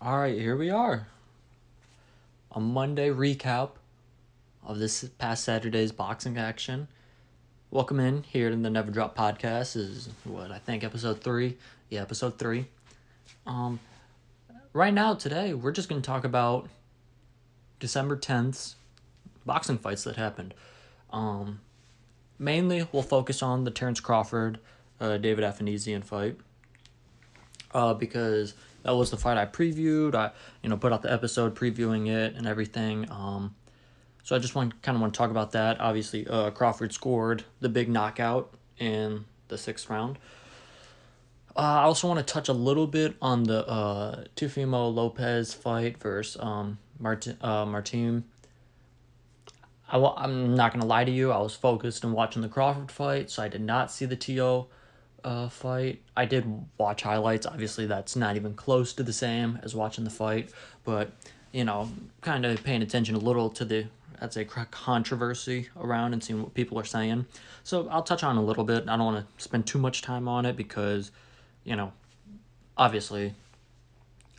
All right, here we are. A Monday recap of this past Saturday's boxing action. Welcome in here to the Never Drop podcast. This is what I think episode 3. Yeah, episode 3. Right now today we're just going to talk about December 10th's boxing fights that happened. Mainly we'll focus on the Terence Crawford David Afanesian fight. Because that was the fight I previewed. I put out the episode previewing it and everything. So I just want to talk about that. Obviously, Crawford scored the big knockout in the 6th round. I also want to touch a little bit on the Teofimo Lopez fight versus Martin. I'm not going to lie to you. I was focused on watching the Crawford fight, so I did not see the Teo fight. I did watch highlights. Obviously, that's not even close to the same as watching the fight, but kind of paying attention a little to the controversy around and seeing what people are saying. So I'll touch on a little bit. I don't want to spend too much time on it because, obviously,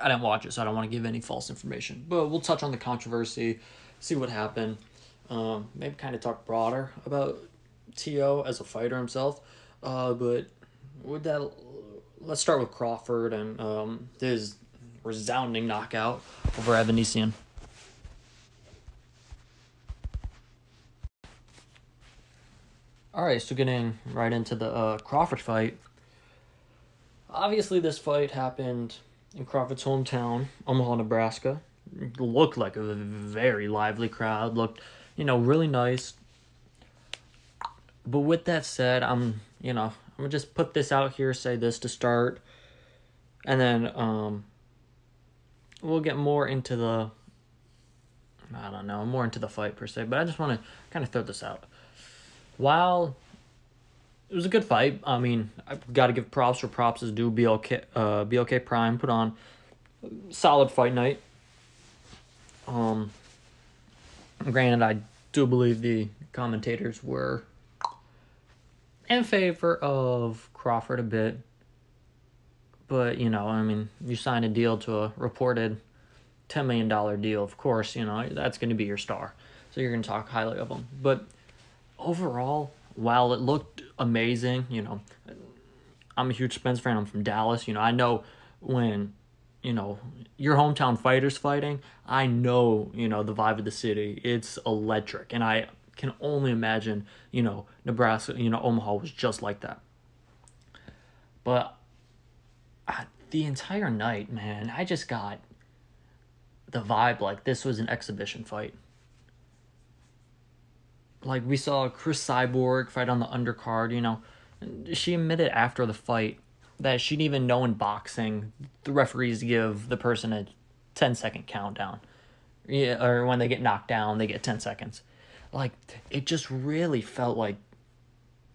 I didn't watch it, so I don't want to give any false information. But we'll touch on the controversy, see what happened. Maybe kind of talk broader about Teo as a fighter himself. But with that, let's start with Crawford and his resounding knockout over Afanesian. All right, so getting right into the Crawford fight. Obviously, this fight happened in Crawford's hometown, Omaha, Nebraska. It looked like a very lively crowd. Looked, really nice. But with that said, I'm gonna just put this out here, say this to start, and then we'll get more into the fight per se. But I just want to kind of throw this out. While it was a good fight, I mean, I've got to give props where props is due. BLK Prime put on a solid fight night. Granted, I do believe the commentators were in favor of Crawford a bit. But, you sign a deal to a reported $10 million deal. Of course, that's going to be your star. So you're going to talk highly of him. But overall, while it looked amazing, I'm a huge Spence fan. I'm from Dallas. I know when, your hometown fighter's fighting, I know, the vibe of the city. It's electric. And I can only imagine, Nebraska, Omaha was just like that. But the entire night, man, I just got the vibe like this was an exhibition fight. Like, we saw Chris Cyborg fight on the undercard, She admitted after the fight that she didn't even know in boxing the referees give the person a 10-second countdown. Yeah, or when they get knocked down, they get 10 seconds. Like, it just really felt like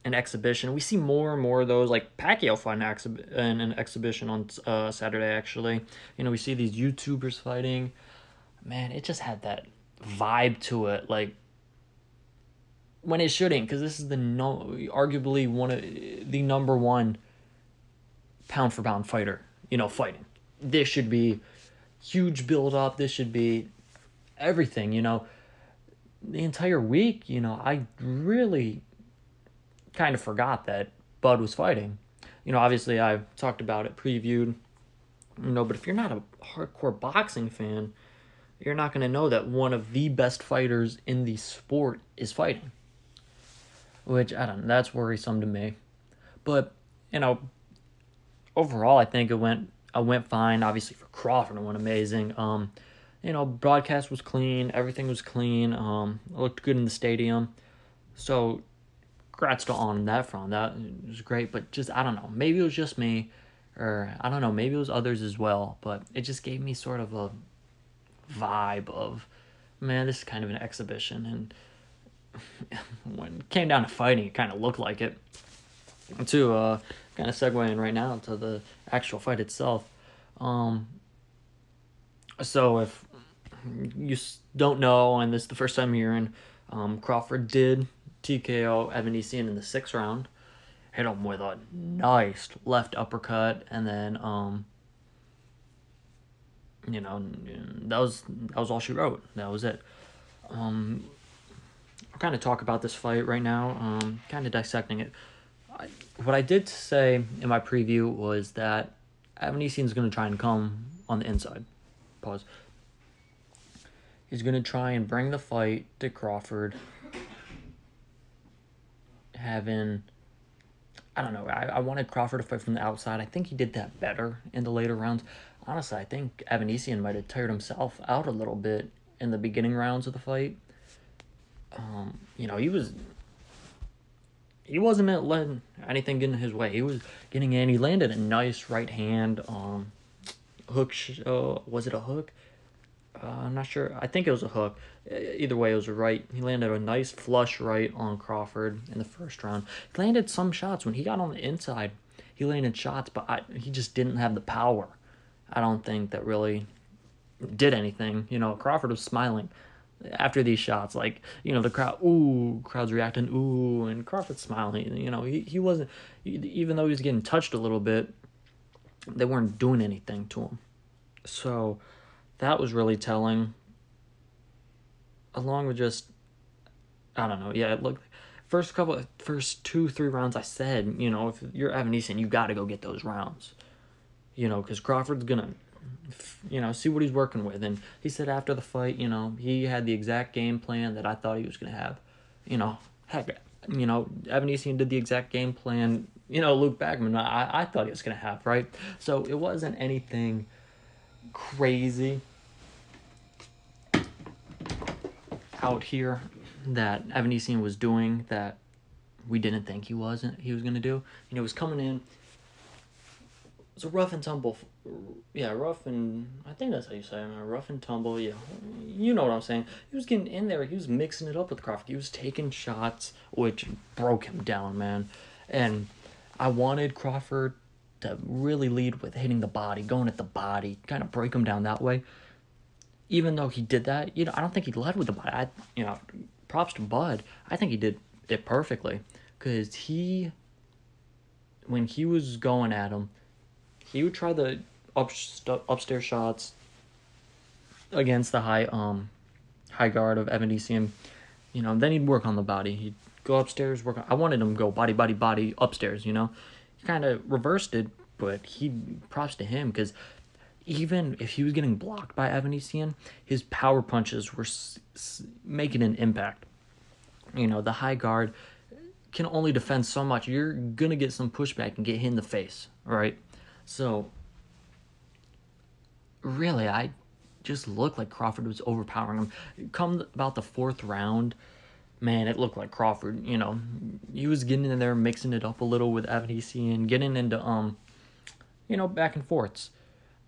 an exhibition. We see more and more of those, like Pacquiao fighting an exhibition on Saturday, actually. We see these YouTubers fighting. Man, it just had that vibe to it, like, when it shouldn't, because this is arguably one of the number one pound-for-pound fighter, fighting. This should be huge build-up. This should be everything, The entire week, I really kind of forgot that Bud was fighting. Obviously I talked about it, previewed, but if you're not a hardcore boxing fan, you're not going to know that one of the best fighters in the sport is fighting. Which, I don't know, that's worrisome to me. But, overall I think it went fine. Obviously for Crawford it went amazing. Broadcast was clean, everything was clean, it looked good in the stadium. So congrats to on that front. That was great, but just, I don't know, maybe it was just me, or I don't know, maybe it was others as well, but it just gave me sort of a vibe of, man, this is kind of an exhibition, and when it came down to fighting, it kind of looked like it. To kind of segue in right now to the actual fight itself. So if you don't know, and this is the first time you're hearing, Crawford did TKO Afanesian in the 6th round. Hit him with a nice left uppercut, and then that was all she wrote. That was it. I'll kind of talk about this fight right now. Kind of dissecting it. What I did say in my preview was that Avanesian's going to try and come on the inside. Pause. He's going to try and bring the fight to Crawford. I don't know. I wanted Crawford to fight from the outside. I think he did that better in the later rounds. Honestly, I think Avanesian might have tired himself out a little bit in the beginning rounds of the fight. He wasn't letting anything get in his way. He was getting in. He landed a nice right hand hook. Was it a hook? I'm not sure. I think it was a hook. Either way, it was a right. He landed a nice flush right on Crawford in the first round. He landed some shots. When he got on the inside, he landed shots, but he just didn't have the power. I don't think that really did anything. Crawford was smiling after these shots. Like, the crowd's reacting, ooh, and Crawford's smiling. He wasn't, even though he was getting touched a little bit, they weren't doing anything to him. So that was really telling. Along with just, I don't know, yeah, look, first 2-3 rounds I said, if you're Evan, you got to go get those rounds. Because Crawford's going to, see what he's working with. And he said after the fight, he had the exact game plan that I thought he was going to have. Heck, Evan did the exact game plan, Luke Bagman, I thought he was going to have, right? So it wasn't anything crazy out here that Evan was doing that we didn't think he was going to do. It was coming in. It was a rough and tumble. Yeah, I think that's how you say it. Rough and tumble, yeah. You know what I'm saying. He was getting in there. He was mixing it up with Crawford. He was taking shots, which broke him down, man. And I wanted Crawford to really lead with hitting the body, going at the body, kind of break him down that way. Even though he did that, I don't think he led with the body. Props to Bud. I think he did it perfectly. Because when he was going at him, he would try the upstairs shots against the high guard of Evan Dician. Then he'd work on the body. He'd go upstairs, I wanted him to go body upstairs, He kind of reversed it, but props to him, because even if he was getting blocked by Evan Dician, his power punches were making an impact. The high guard can only defend so much. You're going to get some pushback and get hit in the face, right? So, really, I just looked like Crawford was overpowering him. Come about the fourth round, man, it looked like Crawford, he was getting in there, mixing it up a little with Evan Dician, getting into, back and forths.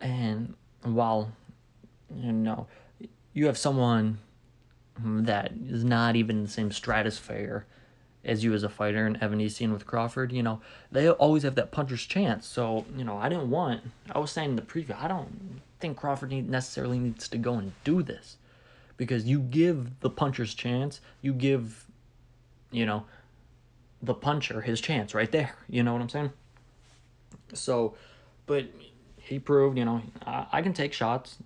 And while, you have someone that is not even in the same stratosphere as you as a fighter, and Evan Dician with Crawford, they always have that puncher's chance. So, I was saying in the preview, I don't think Crawford necessarily needs to go and do this. Because you give the puncher's chance, you give, the puncher his chance right there. You know what I'm saying? So, but he proved, I can take shots,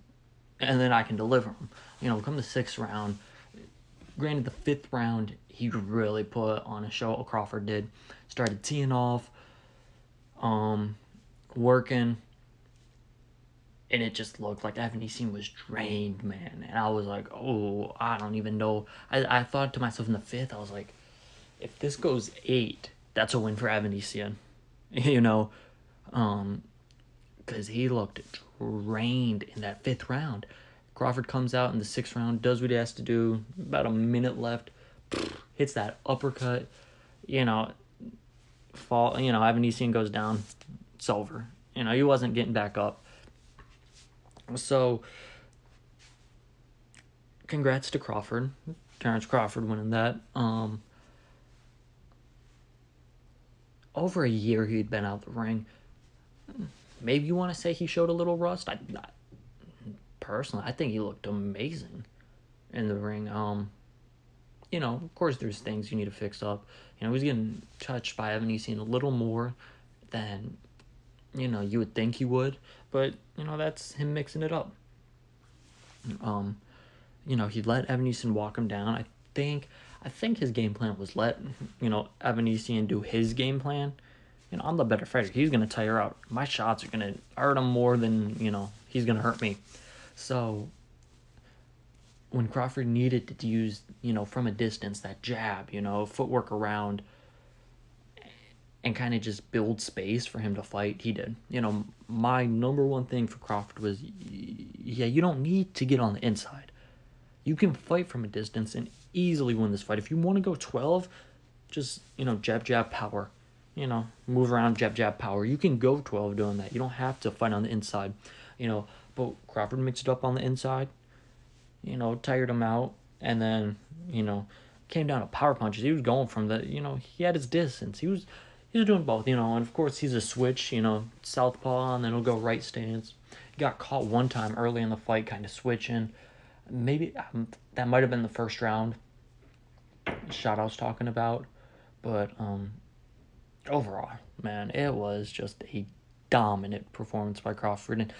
and then I can deliver them. Come the sixth round, granted the fifth round, he really put on a show. Crawford did. Started teeing off, working, and it just looked like Evan Dician was drained, man. And I was like, oh, I don't even know. I thought to myself in the fifth, I was like, if this goes 8, that's a win for Evan Dician. Because he looked drained in that fifth round. Crawford comes out in the sixth round, does what he has to do. About a minute left, hits that uppercut. Evan Dician goes down. It's over. He wasn't getting back up. So, congrats to Crawford. Terence Crawford winning that. Over a year he'd been out the ring. Maybe you want to say he showed a little rust. Personally, I think he looked amazing in the ring. Of course there's things you need to fix up. He was getting touched by Evan Dician a little more than, you would think he would. But, that's him mixing it up. He let Evanescen walk him down. I think his game plan was let, Evanescen do his game plan. I'm the better fighter. He's going to tire out. My shots are going to hurt him more than, he's going to hurt me. So when Crawford needed to use, from a distance, that jab, footwork around and kind of just build space for him to fight, he did. My number one thing for Crawford was, you don't need to get on the inside. You can fight from a distance and easily win this fight. If you want to go 12, just, jab, jab, power. Move around, jab, jab, power. You can go 12 doing that. You don't have to fight on the inside. But Crawford mixed it up on the inside, tired him out, and then, came down to power punches. He was going from the, he had his distance. He was doing both, and of course he's a switch, southpaw, and then he'll go right stance. He got caught one time early in the fight, kind of switching. Maybe that might have been the first round shot I was talking about, but overall, man, it was just a dominant performance by Crawford. And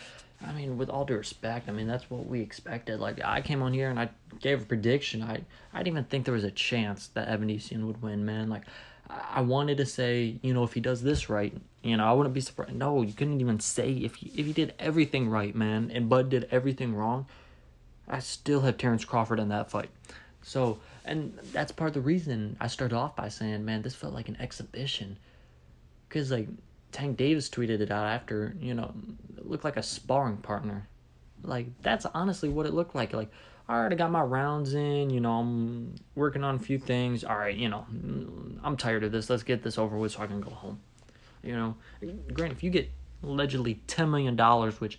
I mean, with all due respect, that's what we expected. Like, I came on here and I gave a prediction. I didn't even think there was a chance that Evanescen would win, man. Like, I wanted to say, if he does this right, I wouldn't be surprised. No, you couldn't even say if he did everything right, man, and Bud did everything wrong. I still have Terence Crawford in that fight. So, and that's part of the reason I started off by saying, man, this felt like an exhibition. Because, like, Tank Davis tweeted it out after, it looked like a sparring partner. Like, that's honestly what it looked like. Like, all right, I got my rounds in, I'm working on a few things. All right, I'm tired of this. Let's get this over with so I can go home. Granted, if you get allegedly $10 million, which,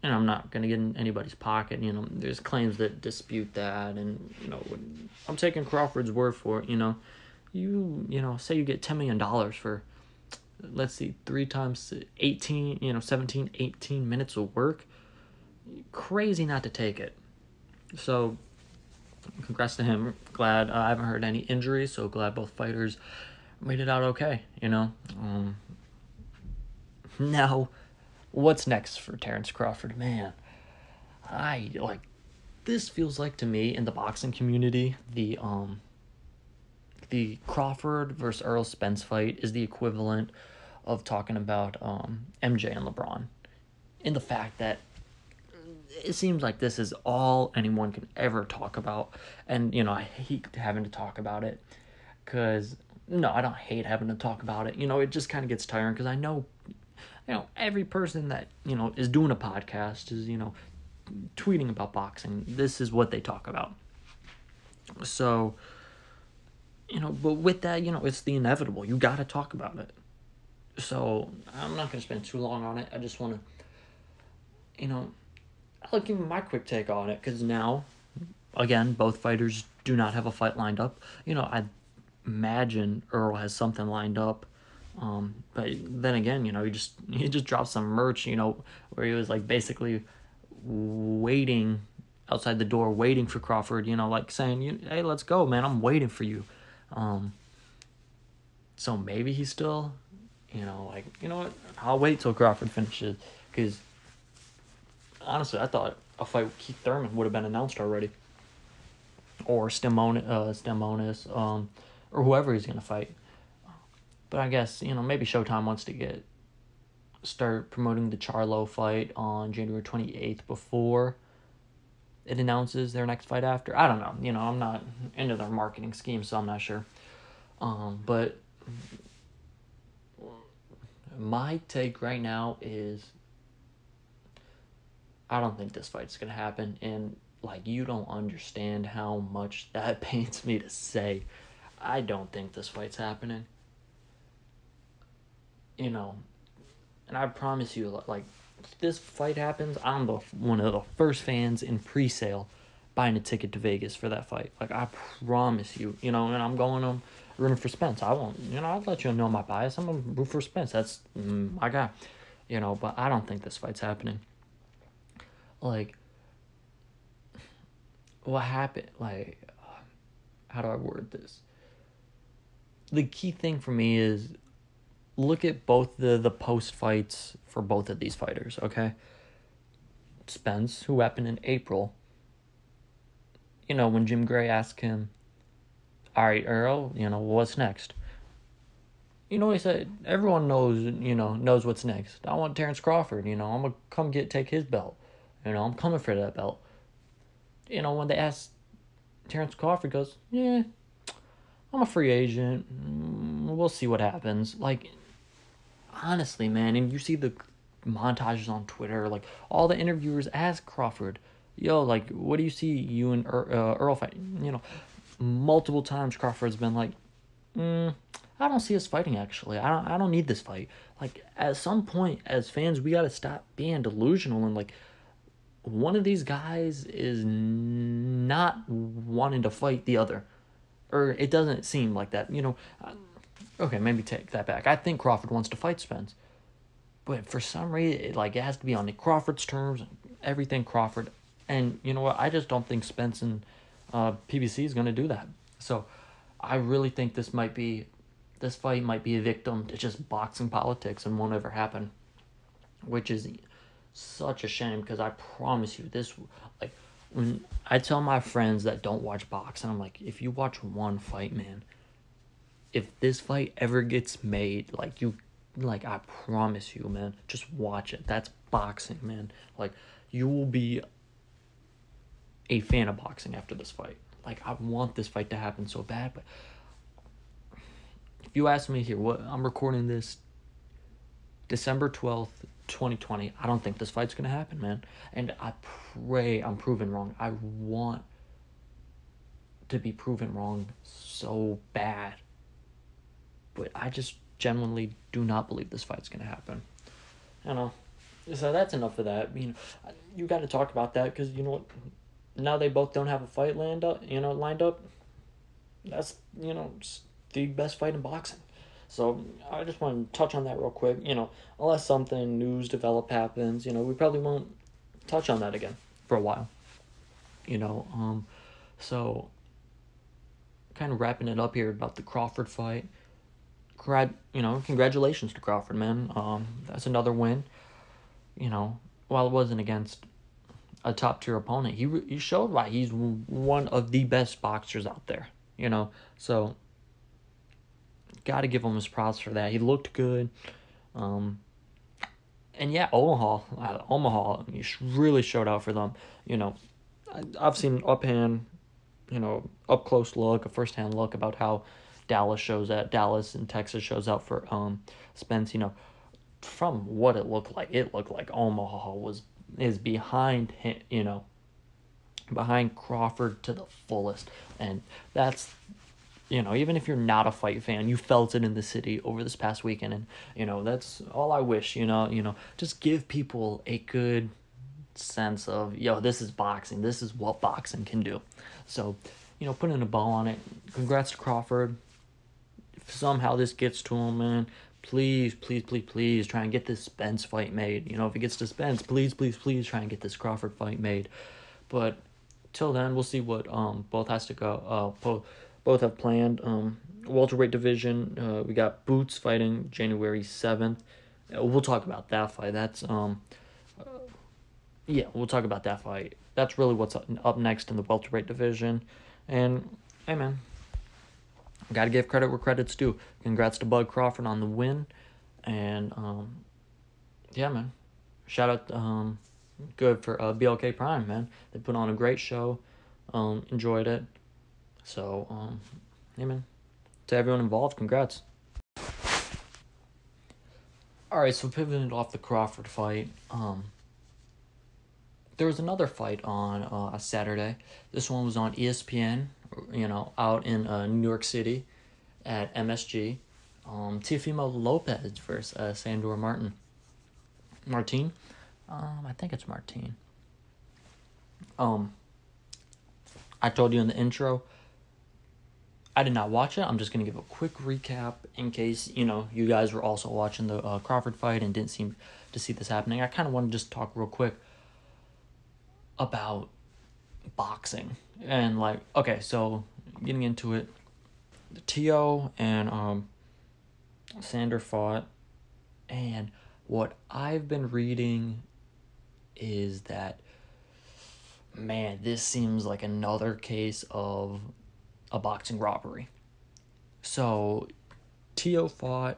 I'm not going to get in anybody's pocket, there's claims that dispute that, and, I'm taking Crawford's word for it, say you get $10 million for, let's see, 3 times 18, 17, 18 minutes of work. Crazy not to take it. So, congrats to him. Glad I haven't heard any injuries, so glad both fighters made it out okay, Now, what's next for Terence Crawford? Man, this feels like, to me, in the boxing community, the Crawford versus Errol Spence fight is the equivalent of talking about MJ and LeBron, in the fact that it seems like this is all anyone can ever talk about, and I hate having to talk about it, because no, I don't hate having to talk about it. It just kind of gets tiring, because I know, every person that is doing a podcast is tweeting about boxing. This is what they talk about. So, but with that, it's the inevitable. You got to talk about it. So, I'm not going to spend too long on it. I just want to, I'll give my quick take on it, because now, again, both fighters do not have a fight lined up. I imagine Earl has something lined up. But then again, he just dropped some merch, where he was, like, basically waiting outside the door, waiting for Crawford, like saying, hey, let's go, man, I'm waiting for you. So maybe he's still, what, I'll wait till Crawford finishes, because honestly, I thought a fight with Keith Thurman would have been announced already, or Stamonis, or whoever he's gonna fight. But I guess, maybe Showtime wants to start promoting the Charlo fight on January 28th before it announces their next fight after. I don't know. I'm not into their marketing scheme, so I'm not sure. But my take right now is I don't think this fight's going to happen. And, you don't understand how much that pains me to say. I don't think this fight's happening. And I promise you, if this fight happens, I'm one of the first fans in pre-sale buying a ticket to Vegas for that fight. I promise you, and I'm rooting for Spence. I won't, I'll let you know my bias. I'm going to root for Spence. That's my guy, but I don't think this fight's happening. What happened, how do I word this? The key thing for me is, look at both the post fights for both of these fighters, okay? Spence, who happened in April, when Jim Gray asked him, all right, Earl, what's next? He said, everyone knows what's next. I want Terence Crawford, I'm going to take his belt. I'm coming for that belt. When they asked Terence Crawford, goes, yeah, I'm a free agent. We'll see what happens. Like, honestly, man, and you see the montages on Twitter, like, all the interviewers ask Crawford, yo, like, what do you see you and Earl fight? Multiple times Crawford's been like, I don't see us fighting, actually. I don't need this fight. Like, at some point, as fans, we got to stop being delusional and, like, one of these guys is not wanting to fight the other. Or it doesn't seem like that. Okay, maybe take that back. I think Crawford wants to fight Spence. But for some reason, it has to be on Crawford's terms, everything Crawford. And you know what? I just don't think Spence and PBC is going to do that. So I really think this fight might be a victim to just boxing politics and won't ever happen. Which is such a shame, because I promise you this, like, when I tell my friends that don't watch boxing, I'm like, if you watch one fight, man, if this fight ever gets made, I promise you, man, just watch it. That's boxing, man. Like, you will be a fan of boxing after this fight. Like, I want this fight to happen so bad, but if you ask me here, I'm recording this December 12th, 2020. I don't think this fight's going to happen, man. And I pray I'm proven wrong. I want to be proven wrong so bad. But I just genuinely do not believe this fight's going to happen. So that's enough of that. You got to talk about that, because now they both don't have a fight lined up. That's the best fight in boxing. So I just want to touch on that real quick. Unless something news happens, we probably won't touch on that again for a while. So kind of wrapping it up here about the Crawford fight. Congratulations to Crawford, man. That's another win. While it wasn't against a top tier opponent, he showed why he's one of the best boxers out there. So got to give him his props for that. He looked good. And yeah, Omaha, he really showed out for them. I've seen up close look, a first hand look about how Dallas and Texas shows out for Spence. From what it looked like Omaha is behind him, behind Crawford to the fullest, and that's. Even if you're not a fight fan, you felt it in the city over this past weekend. And, that's all I wish, just give people a good sense of, this is boxing. This is what boxing can do. So, putting a bow on it. Congrats to Crawford. If somehow this gets to him, man, please try and get this Spence fight made. If it gets to Spence, please try and get this Crawford fight made. But till then, we'll see what both has to go. Both have planned. Welterweight division, we got Boots fighting January 7th. We'll talk about that fight. That's we'll talk about that fight. That's really what's up next in the welterweight division. And hey, man, gotta give credit where credit's due. Congrats to Bud Crawford on the win. And yeah, man, shout out good for BLK Prime, man. They put on a great show. Enjoyed it. So, hey, man, to everyone involved, congrats. All right, so pivoting off the Crawford fight, there was another fight on a Saturday. This one was on ESPN, out in New York City at MSG. Teofimo Lopez versus Sandor Martin. I think it's Martin. I told you in the intro, I did not watch it. I'm just going to give a quick recap in case, you guys were also watching the Crawford fight and didn't seem to see this happening. I kind of want to just talk real quick about boxing. And, okay, so getting into it, Teo and Sandor fought, and what I've been reading is that, man, this seems like another case of a boxing robbery. So Teo fought,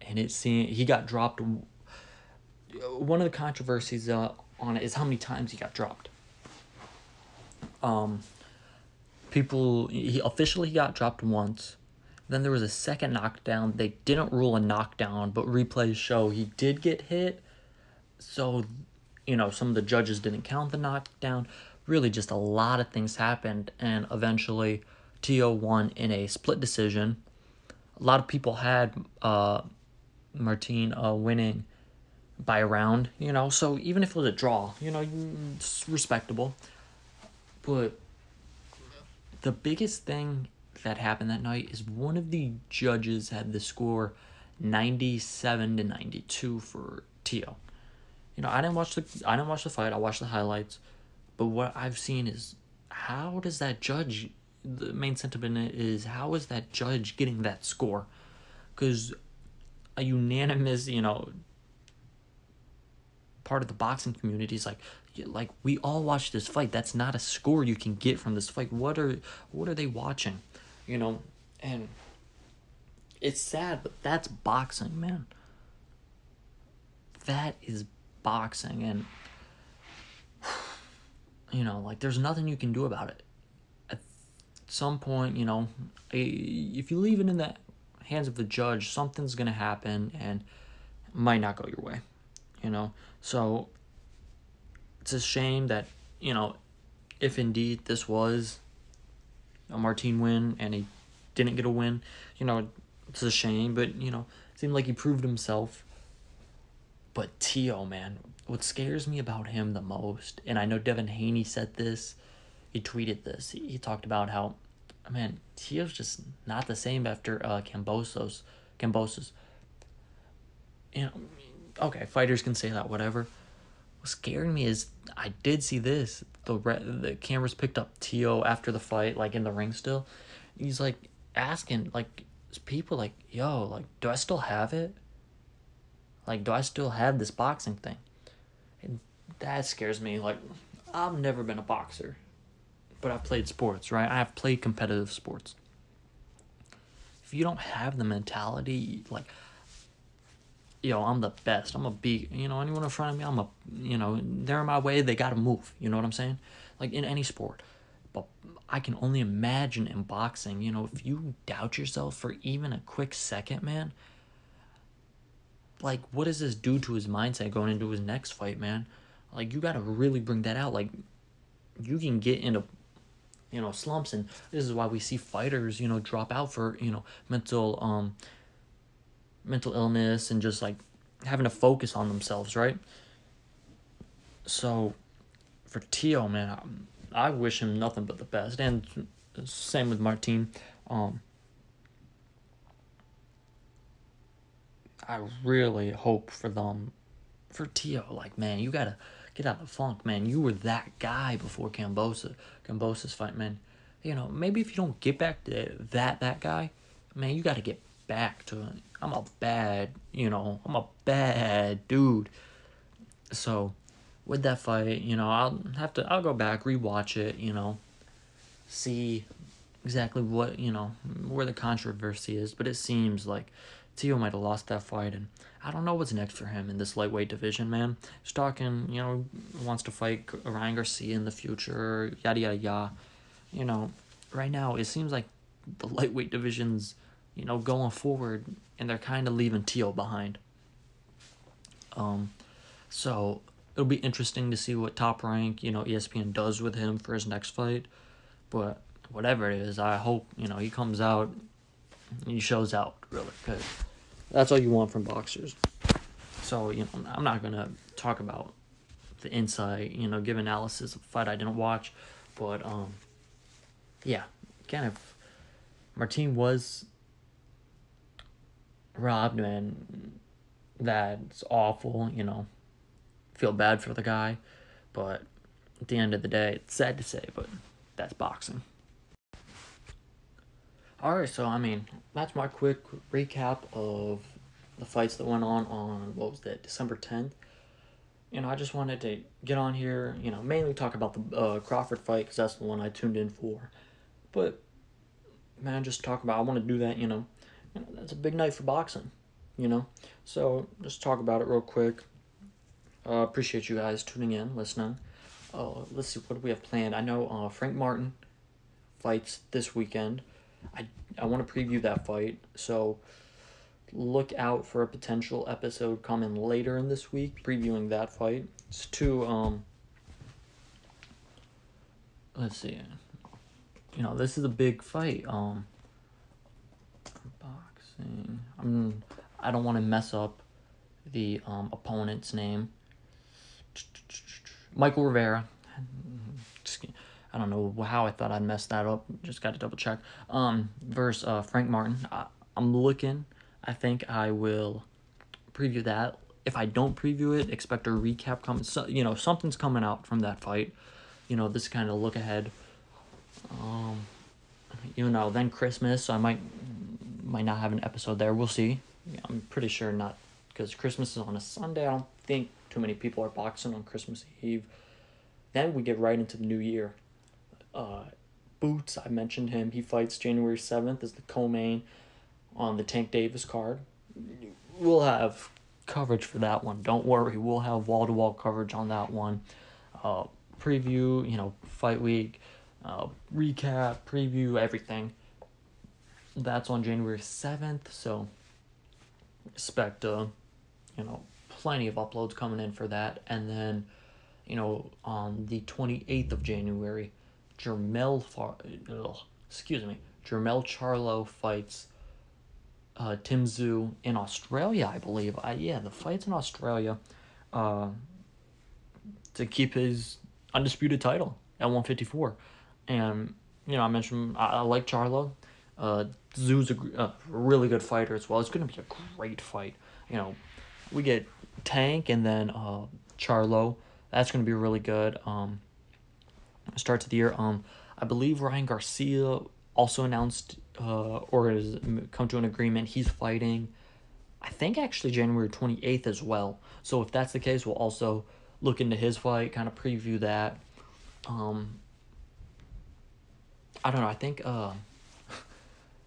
and it seemed he got dropped. One of the controversies on it is how many times he got dropped. He officially got dropped once. Then there was a second knockdown. They didn't rule a knockdown, but replays show he did get hit. So, some of the judges didn't count the knockdown. Really, just a lot of things happened, and eventually, Teo won in a split decision. A lot of people had Martin winning by a round, so even if it was a draw, it's respectable. But the biggest thing that happened that night is one of the judges had the score 97-92 for Teo. I didn't watch the fight. I watched the highlights. But what I've seen is, how does that judge, the main sentiment is, how is that judge getting that score? Because a unanimous, part of the boxing community is like we all watched this fight. That's not a score you can get from this fight. What are they watching? And it's sad, but that's boxing, man. That is boxing, and there's nothing you can do about it. At some point, if you leave it in the hands of the judge, something's gonna happen and it might not go your way. So it's a shame that, if indeed this was a Martin win and he didn't get a win, it's a shame, but, it seemed like he proved himself. But Teo, man, what scares me about him the most, and I know Devin Haney said this, he tweeted this, he talked about how, man, Teo's just not the same after Kambosos. Okay, fighters can say that, whatever. What scared me is I did see this. The cameras picked up Teo after the fight, like in the ring still. He's like asking, like, people like, yo, like, do I still have it? Like, do I still have this boxing thing? And that scares me. Like, I've never been a boxer, but I've played sports, right? I have played competitive sports. If you don't have the mentality, like, I'm the best. I'm a beat. Anyone in front of me, they're in my way. They got to move. You know what I'm saying? Like in any sport. But I can only imagine in boxing, if you doubt yourself for even a quick second, man, like, what does this do to his mindset going into his next fight, man? Like, you got to really bring that out. Like, you can get into, slumps, and this is why we see fighters, drop out for, mental illness and just like having to focus on themselves, right? So for Teo, man, I wish him nothing but the best, and same with Martin. I really hope for Teo. Like, man, you gotta get out of the funk, man. You were that guy before Kambosos fight, man. Maybe if you don't get back to that guy, man, you gotta get back to it. I'm a bad dude. So with that fight, I'll go back, rewatch it, see exactly what, where the controversy is, but it seems like Teo might have lost that fight, and I don't know what's next for him in this lightweight division, man. He's talking, wants to fight Ryan Garcia in the future, yada, yada, yada. Right now, it seems like the lightweight division's, going forward, and they're kind of leaving Teo behind. So it'll be interesting to see what Top Rank, ESPN does with him for his next fight. But whatever it is, I hope, he comes out, he shows out, really, because that's all you want from boxers. So, I'm not going to talk about the insight, give analysis of a fight I didn't watch. But, yeah, again, if Martin was robbed, man, that's awful, feel bad for the guy. But at the end of the day, it's sad to say, but that's boxing. Alright, so, that's my quick recap of the fights that went on what was that, December 10th. I just wanted to get on here, mainly talk about the Crawford fight because that's the one I tuned in for. But, man, just talk about, I want to do that, that's a big night for boxing, you know? So, just talk about it real quick. Appreciate you guys tuning in, listening. Let's see, what do we have planned? I know Frank Martin fights this weekend. I want to preview that fight, so look out for a potential episode coming later in this week previewing that fight. It's let's see. This is a big fight. Boxing. I don't want to mess up the opponent's name. Michael Rivera. I don't know how I thought I'd mess that up. Just got to double check. Versus Frank Martin. I'm looking. I think I will preview that. If I don't preview it, expect a recap coming. So, something's coming out from that fight. This kind of look ahead. Then Christmas, so I might not have an episode there. We'll see. I'm pretty sure not, because Christmas is on a Sunday. I don't think too many people are boxing on Christmas Eve. Then we get right into the new year. Boots, I mentioned him. He fights January 7th as the co-main on the Tank Davis card. We'll have coverage for that one. Don't worry. We'll have wall-to-wall coverage on that one. Preview, fight week, recap, preview, everything. That's on January 7th, so expect, plenty of uploads coming in for that. And then, on the 28th of January, Jermell Charlo fights Tim Tszyu in Australia, I believe. The fight's in Australia to keep his undisputed title at 154. And, I mentioned I like Charlo. Tzયુ's a really good fighter as well. It's going to be a great fight. We get Tank and then Charlo. That's going to be really good. Start to the year. I believe Ryan Garcia also announced or has come to an agreement. He's fighting, I think, actually January 28th as well. So if that's the case, we'll also look into his fight, kind of preview that. I don't know. I think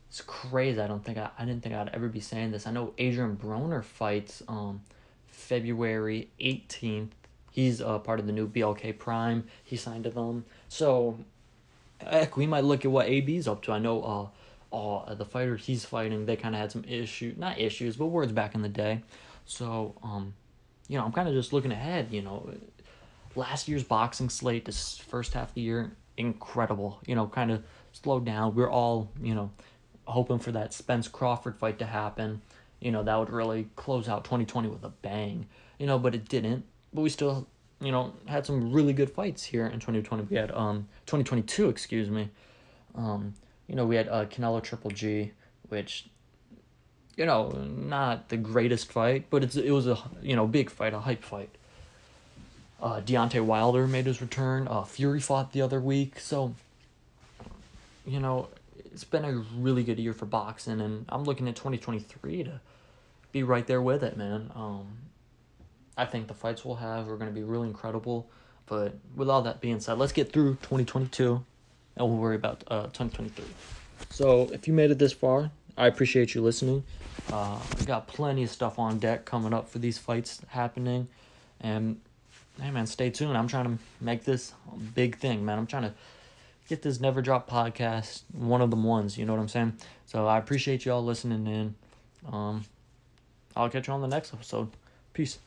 it's crazy. I didn't think I'd ever be saying this. I know Adrian Broner fights February 18th. He's part of the new BLK Prime. He signed to them. So, heck, we might look at what AB's up to. I know the fighter he's fighting, they kind of had some not issues, but words back in the day. So, I'm kind of just looking ahead, Last year's boxing slate, this first half of the year, incredible. Kind of slowed down. We're all, hoping for that Spence Crawford fight to happen. That would really close out 2020 with a bang. But it didn't. But we still, had some really good fights here in 2020. We had 2022, excuse me. We had Canelo Triple G, which, not the greatest fight, but it was a big fight, a hype fight. Deontay Wilder made his return. Fury fought the other week. So, it's been a really good year for boxing, and I'm looking at 2023 to be right there with it, man. I think the fights we'll have are going to be really incredible. But with all that being said, let's get through 2022, and we'll worry about 2023. So if you made it this far, I appreciate you listening. We got plenty of stuff on deck coming up for these fights happening. And, hey, man, stay tuned. I'm trying to make this a big thing, man. I'm trying to get this Never Drop podcast, one of them ones, you know what I'm saying? So I appreciate y'all listening in. I'll catch you on the next episode. Peace.